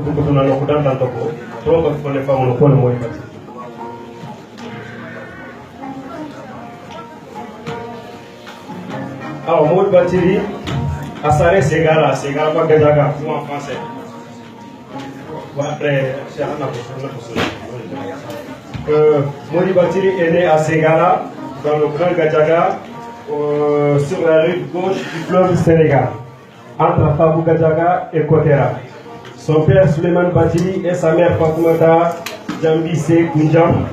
kutuna no kudanda toko to ko fone fa mo ko mo ifati alors Maud Bathily Asare Segala pas Gajaga en français après Maud Bathily est né à Segala dans le Grand Gajaga sur la rive gauche du fleuve Sénégal entre Fabou Gajaga et Kotera. Son père Suleiman Bathily et sa mère Fatoumata Djambissé Kounjam.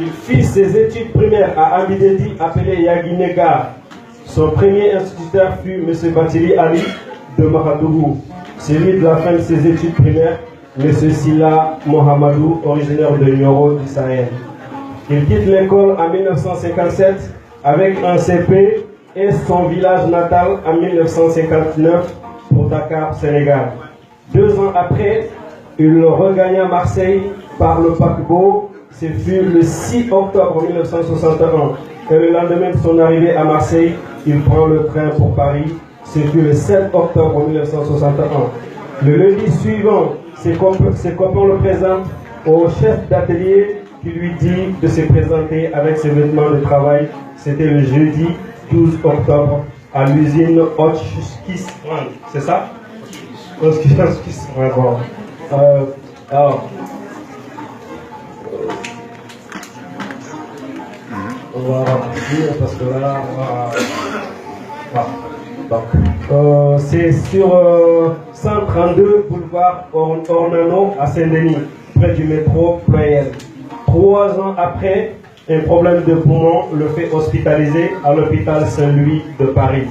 Il fit ses études primaires à Abidedi appelé Yaguinega. Son premier instituteur fut M. Bathily Ali de Mahadougou. Celui de la fin de ses études primaires, M. Silla Mohamedou, originaire de Nioro du Sahel. Il quitte l'école en 1957 avec un CP et son village natal en 1959 pour Dakar, Sénégal. 2 ans après, il regagna Marseille par le paquebot. Ce fut le 6 octobre 1961. Et le lendemain de son arrivée à Marseille, il prend le train pour Paris. Ce fut le 7 octobre 1961. Le lundi suivant, ses copains le présentent au chef d'atelier qui lui dit de se présenter avec ses vêtements de travail. C'était le jeudi 12 octobre à l'usine Hotchkiss. C'est ça? Hotchkiss. Bon. Alors, on va dire parce que là, c'est sur 132 boulevard Ornano à Saint-Denis, près du métro Ployel. 3 ans après, un problème de poumon le fait hospitaliser à l'hôpital Saint-Louis de Paris.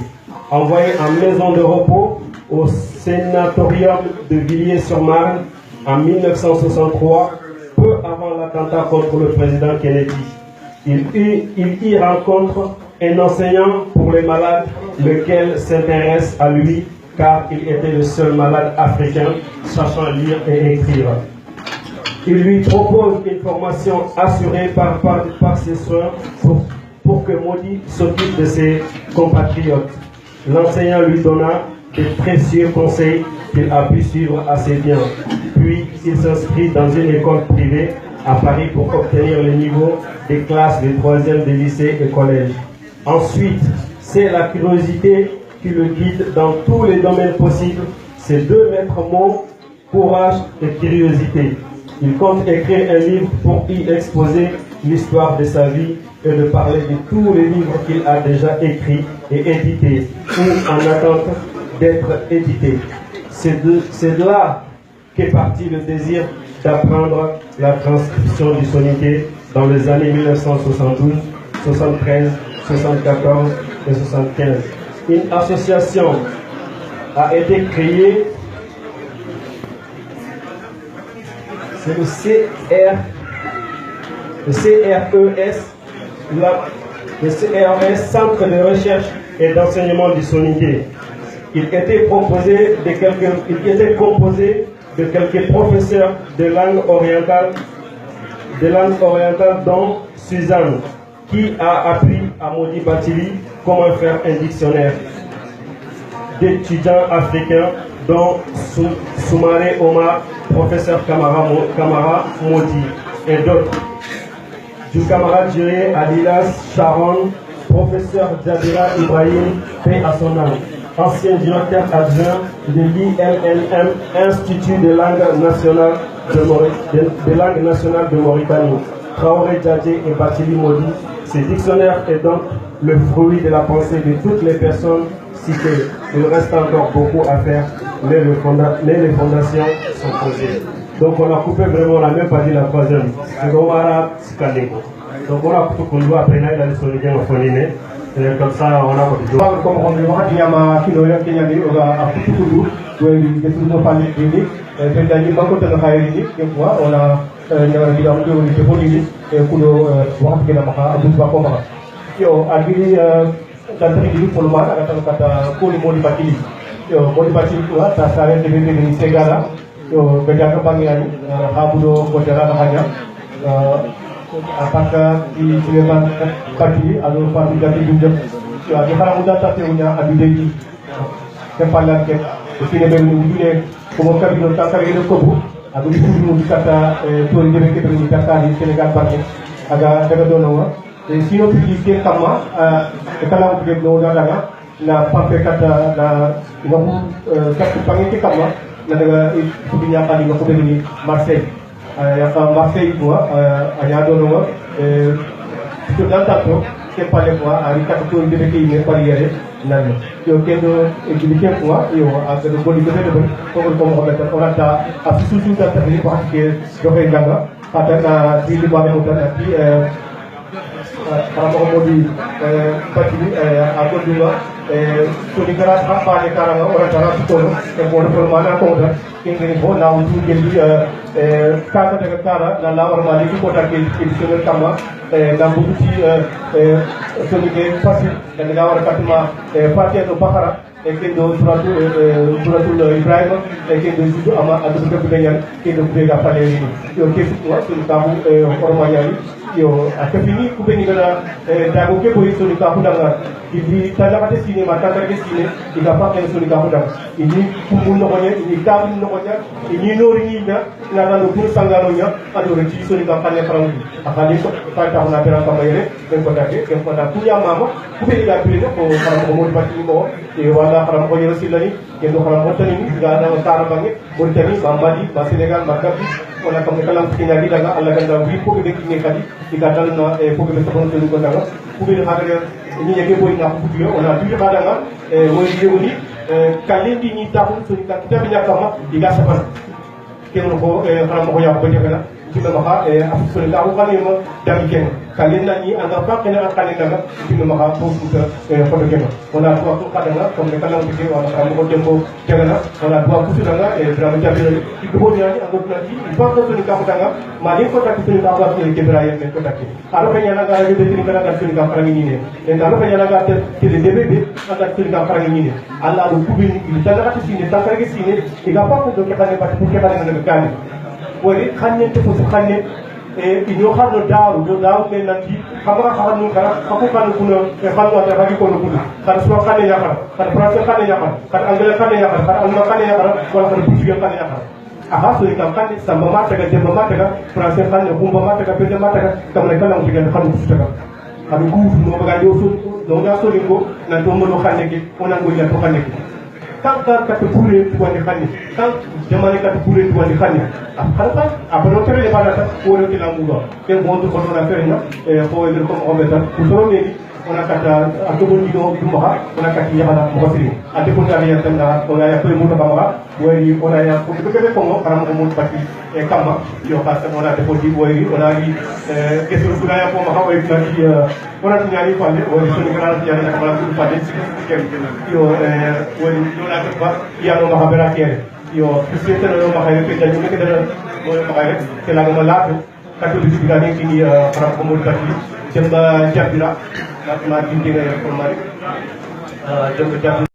Envoyé en maison de repos au sénatorium de Villiers-sur-Marne en 1963, peu avant l'attentat contre le président Kennedy. Il y rencontre un enseignant pour les malades, lequel s'intéresse à lui car il était le seul malade africain sachant lire et écrire. Il lui propose une formation assurée par ses soins pour que Maudit s'occupe de ses compatriotes. L'enseignant lui donna de précieux conseils qu'il a pu suivre assez bien. Puis il s'inscrit dans une école privée à Paris pour obtenir le niveau des classes de 3e des lycées et collèges. Ensuite, c'est la curiosité qui le guide dans tous les domaines possibles. Ces 2 maîtres mots, courage et curiosité. Il compte écrire un livre pour y exposer l'histoire de sa vie et de parler de tous les livres qu'il a déjà écrits et édités ou en attente d'être édités. C'est de là qu'est parti le désir d'apprendre la transcription du soninké dans les années 1972, 73, 74 et 75. Une association a été créée. C'est le CRES, Centre de recherche et d'enseignement du soninké. Il était composé de quelques professeurs de langue orientale, dont Suzanne, qui a appris à Maudit Bathily comment faire un dictionnaire, d'étudiants africains, dont Soumaré Omar, professeur Kamara Maudit, et d'autres. Du camarade Jiré Adilas Sharon, professeur Jabira Ibrahim, paix à son âme, ancien directeur adjoint de l'ILNM, Institut de langue nationale de Mauritanie, Traoré Djadje et Bathily Maudit. Ce dictionnaire est donc le fruit de la pensée de toutes les personnes citées. Il reste encore beaucoup à faire, mais les fondations sont posées. Donc on a coupé vraiment, on n'a même pas dit la 3e. Donc on a tout qu'on doit apprendre à la solution au fondé. Comme ça, on a dit. Comme on dit, il y a ma fille qui a dit, on a tout tout tout, on a parlé de lui. C'est-à-dire, quand on a parlé on a dit on est poli et qu'on voit que la maha abou pas comment. Yo, agiri tantri di pour le mal, kata ko ni Maudit Bathily. Yo, Maudit Bathily tu ta sare de ni Segala. Yo, bedakan pangian habudo Kotera bahanya. Apakah di Suleiman Bathily atau Fabou Bathily juga? Yo, di Haram Muda tapi punya Abidedi. Kepalan ke sini baru wujudnya como kabino tankare no kobu agu di fudu di kata tori de ke ni kata di Senegal barke aga daga do no e sino fi ke kama e kala ko no daga na pape kata na ngabu kata pangi ke kama na daga fudu nya kali ko ni Marseille ya ka Marseille ko anya do no to danta to ke pale ko ari kata tori de ke ni pariere nan yo kendo exhibition ko yo aga do boli de ko mo ta orata afisu su ta ni ko ke do ke danga kata na di ba mo ta ti Kalau mau di pagi aku juga suri keras apa ni karena orang cara betul yang boleh mana aku dah kini pun nak untuk jadi kata dengan cara dan lawan malik itu kota kini sudah sama dan bukti suri ke pasti dan lawan kata mah pasti itu bakar kendo suratul Ibrahim kendo itu ama ada beberapa bagian kendo beda pada ini yo kesu suri kamu orangnya yo akafini kubeni gana dago ke boy soni ka hudanga ibi talakate sine ma takake sine iga pa ken soni ka hudanga ini kumbun no gonya ini kabin no gonya ini nori ni na na no pur sangalo nya ado re ci soni ka palle farangi akali ko ta ta na pera ka bayre ken ko take ken ko da kuya mama kubeni ga pili ko faram ko mo pati ko e wala faram ko yero silani ken do faram ko tani ga na tara bangi burtani bambadi ba Senegal makabi wala kam kalam kinyali daga alla ganda wi ko be kinye kadi dikadal na ko be tabon telu ko daga ko be hadaga ni yake boy na ko biyo wala bi hadaga moy yewni kalindi ni taxul sun ka kitabi nyakama diga saban ken ko xaram ko yakko jegala dina ma afsul la ko kani mo dam ken kalenda ni anga fa kena kalenda ga dina ma ko futa ko do ken wala ko ko kadanga ko be kalam bi wala xaram ko dembo jegala wala ko futu nga drama jabiro ko ni ani ango na di fa ko sun ka danga ma ni ko takki sun ka ba ke ibrahim ko takki aro be yana ga de tin kana ka sun ka farangi ni ne en aro be yana ga te de bebe aka sun ka farangi ni ne alla do kubini il tala ka sine ta fargi sine iga fa ko do ke kane ba ko ke kane na kane wari xanne te fofu xanne inyo xarno daaw ke nanti xamara xarnu kara xaku kan kuno e xalwa ta xagi ko no kuno xar so xane ya xar xar français xane ya xar xar anglais xane ya xar xar allemand xane ya xar wala xar portugais xane ya xar aha so ikam xane samba mata ga demba mata ga français xane bumba mata ga pende mata ga kam ne kala ngigen xanu futa ga xadu ku no baga do so do na so lingo na do mo xane ki ona ngo ya to xane ki kanka kata pure tuwani khani kan jamani kata pure tuwani khani akhalta abano tere bana ta woro ti langudo ke bondu ko na fere na ko e ko mo beta usoro me ona kata atobo ni do dumba ona kata yabana mo basiri ate ko ta ya tanda ona ya ko mo to bama wori ona ya ko be ko mo karam ko mo pati e kama yo khasa ona te ko di wori ona ni kesu kula ya ko ma hawo ta ki ona ti nyani fande wori so ni kala ti yana kala ku fande yo wori do na ba ya no ma habera kere yo kristiyete no ma hayre pe jaju ke dara mo ma hayre ke la ma la katolik diga ni kini para komunitas jemba jabira na ma dindi ko mari jemba jabira